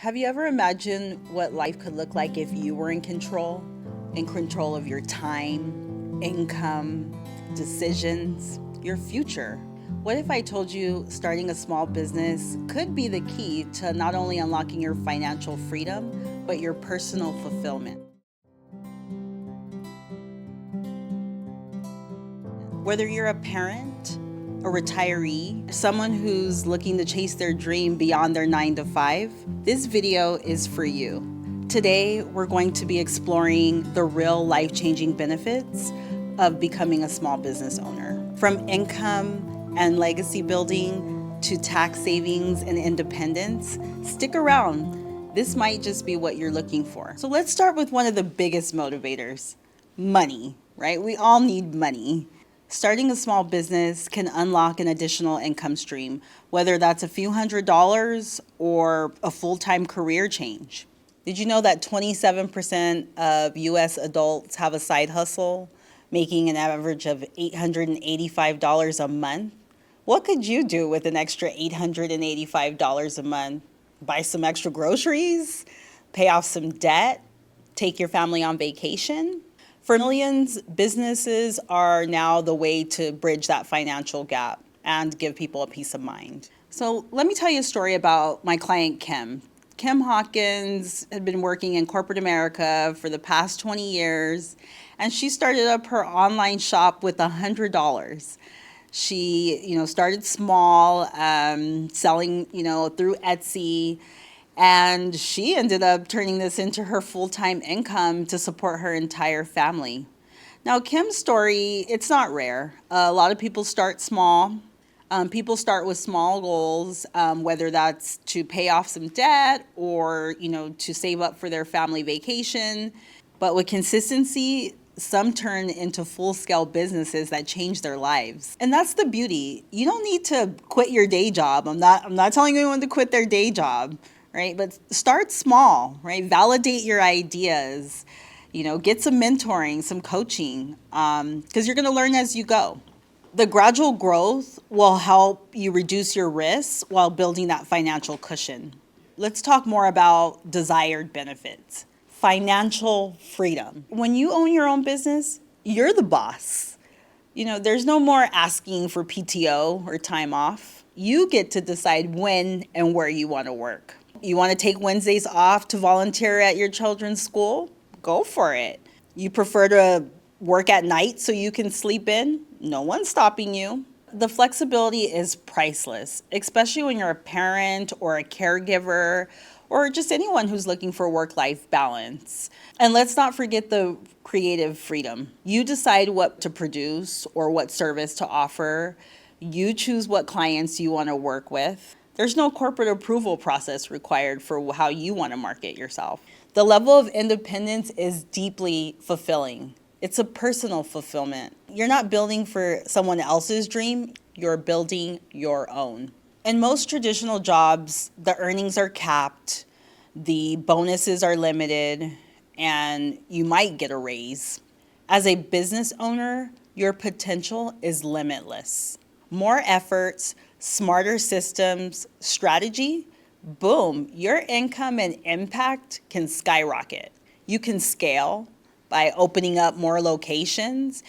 Have you ever imagined what life could look like if you were in control of your time, income, decisions, your future? What if I told you starting a small business could be the key to not only unlocking your financial freedom, but your personal fulfillment? Whether you're a parent, a retiree, someone who's looking to chase their dream beyond their 9 to 5, this video is for you. Today, we're going to be exploring the real life-changing benefits of becoming a small business owner. From income and legacy building to tax savings and independence, stick around. This might just be what you're looking for. So let's start with one of the biggest motivators, money, right? We all need money. Starting a small business can unlock an additional income stream, whether that's a few $100s or a full-time career change. Did you know that 27% of US adults have a side hustle, making an average of $885 a month? What could you do with an extra $885 a month? Buy some extra groceries? Pay off some debt? Take your family on vacation? For millions, businesses are now the way to bridge that financial gap and give people a peace of mind. So let me tell you a story about my client, Kim. Kim Hawkins had been working in corporate America for the past 20 years, and she started up her online shop with $100. She, started small, selling, through Etsy. And she ended up turning this into her full-time income to support her entire family. Now, Kim's story, it's not rare. A lot of people start small. People start with small goals, whether that's to pay off some debt or, to save up for their family vacation. But with consistency, some turn into full-scale businesses that change their lives. And that's the beauty. You don't need to quit your day job. I'm not telling anyone to quit their day job. Right? But start small, right? Validate your ideas, get some mentoring, some coaching, because you're going to learn as you go. The gradual growth will help you reduce your risks while building that financial cushion. Let's talk more about desired benefits. Financial freedom. When you own your own business, you're the boss. There's no more asking for PTO or time off. You get to decide when and where you want to work. You want to take Wednesdays off to volunteer at your children's school? Go for it. You prefer to work at night so you can sleep in? No one's stopping you. The flexibility is priceless, especially when you're a parent or a caregiver or just anyone who's looking for work-life balance. And let's not forget the creative freedom. You decide what to produce or what service to offer. You choose what clients you want to work with. There's no corporate approval process required for how you want to market yourself. The level of independence is deeply fulfilling. It's a personal fulfillment. You're not building for someone else's dream, you're building your own. In most traditional jobs, the earnings are capped, the bonuses are limited, and you might get a raise. As a business owner, your potential is limitless. More efforts, smarter systems, strategy, boom, your income and impact can skyrocket. You can scale by opening up more locations.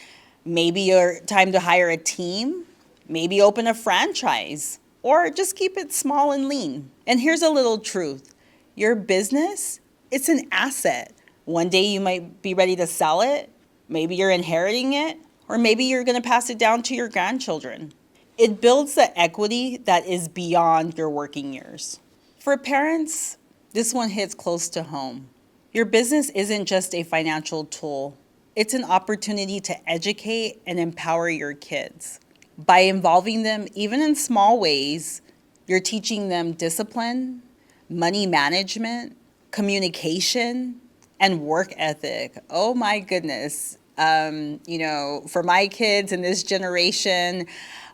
Maybe your time to hire a team, maybe open a franchise, or just keep it small and lean. And here's a little truth. Your business, it's an asset. One day you might be ready to sell it, maybe you're inheriting it, or maybe you're gonna pass it down to your grandchildren. It builds the equity that is beyond your working years. For parents, this one hits close to home. Your business isn't just a financial tool. It's an opportunity to educate and empower your kids. By involving them, even in small ways, you're teaching them discipline, money management, communication, and work ethic. Oh my goodness. For my kids in this generation,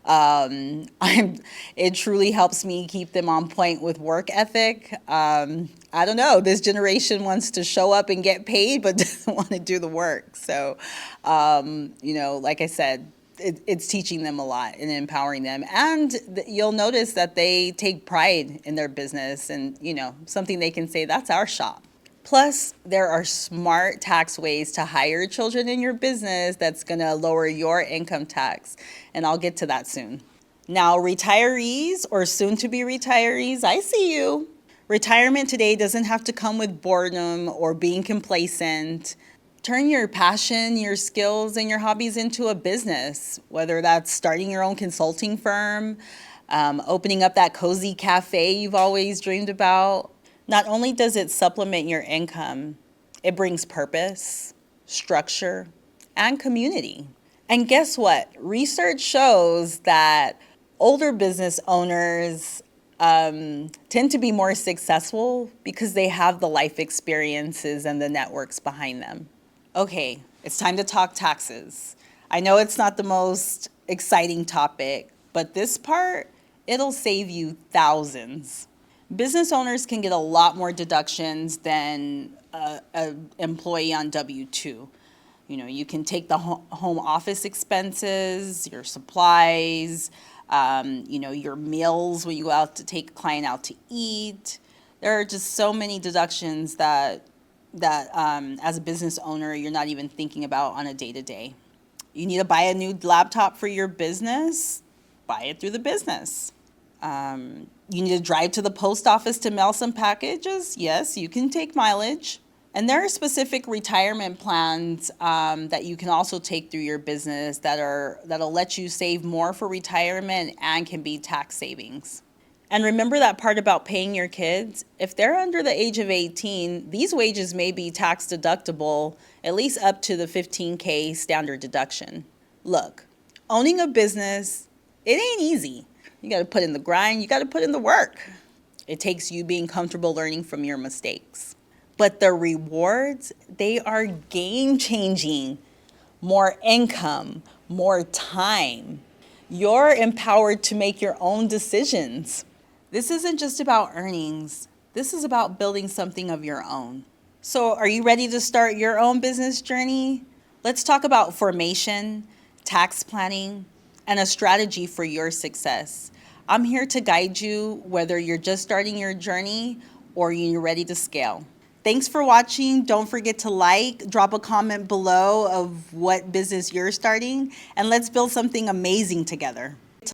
it truly helps me keep them on point with work ethic. I don't know, this generation wants to show up and get paid, but doesn't want to do the work. So, like I said, it's teaching them a lot and empowering them. And you'll notice that they take pride in their business and, something they can say, that's our shop. Plus, there are smart tax ways to hire children in your business that's going to lower your income tax. And I'll get to that soon. Now, retirees or soon to be retirees, I see you. Retirement today doesn't have to come with boredom or being complacent. Turn your passion, your skills, and your hobbies into a business, whether that's starting your own consulting firm, opening up that cozy cafe you've always dreamed about. Not only does it supplement your income, it brings purpose, structure, and community. And guess what? Research shows that older business owners tend to be more successful because they have the life experiences and the networks behind them. Okay, it's time to talk taxes. I know it's not the most exciting topic, but this part, it'll save you thousands. Business owners can get a lot more deductions than an employee on W-2. You can take the home office expenses, your supplies, your meals when you go out to take a client out to eat. There are just so many deductions that as a business owner, you're not even thinking about on a day-to-day. You need to buy a new laptop for your business, buy it through the business. You need to drive to the post office to mail some packages. Yes, you can take mileage. And there are specific retirement plans that you can also take through your business that'll let you save more for retirement and can be tax savings. And remember that part about paying your kids? If they're under the age of 18, these wages may be tax deductible, at least up to the $15K standard deduction. Look, owning a business, it ain't easy. You got to put in the grind, you got to put in the work. It takes you being comfortable learning from your mistakes. But the rewards, they are game-changing. More income, more time. You're empowered to make your own decisions. This isn't just about earnings. This is about building something of your own. So are you ready to start your own business journey? Let's talk about formation, tax planning, and a strategy for your success. I'm here to guide you whether you're just starting your journey or you're ready to scale. Thanks for watching. Don't forget to drop a comment below of what business you're starting, and let's build something amazing together.